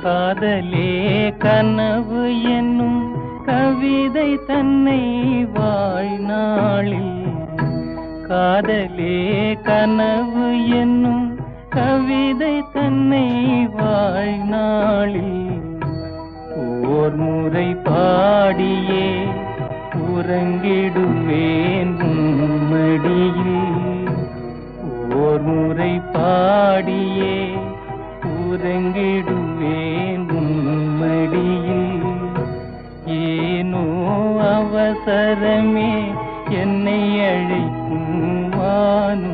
காதலே கனவு என்னும் கவிதை தன்னை வாழ்நாளில் காதலே கனவு என்னும் கவிதை தன்னை வாழ்நாளில் ஓர் முறை பாடியே உறங்கிடுவேன் உம்மடியில் ஓர் முறை பாடியே உறங்கிடுவேன் உம்மடியில் ஏனோ அவசரமே என்னை அழைக்கும் வானு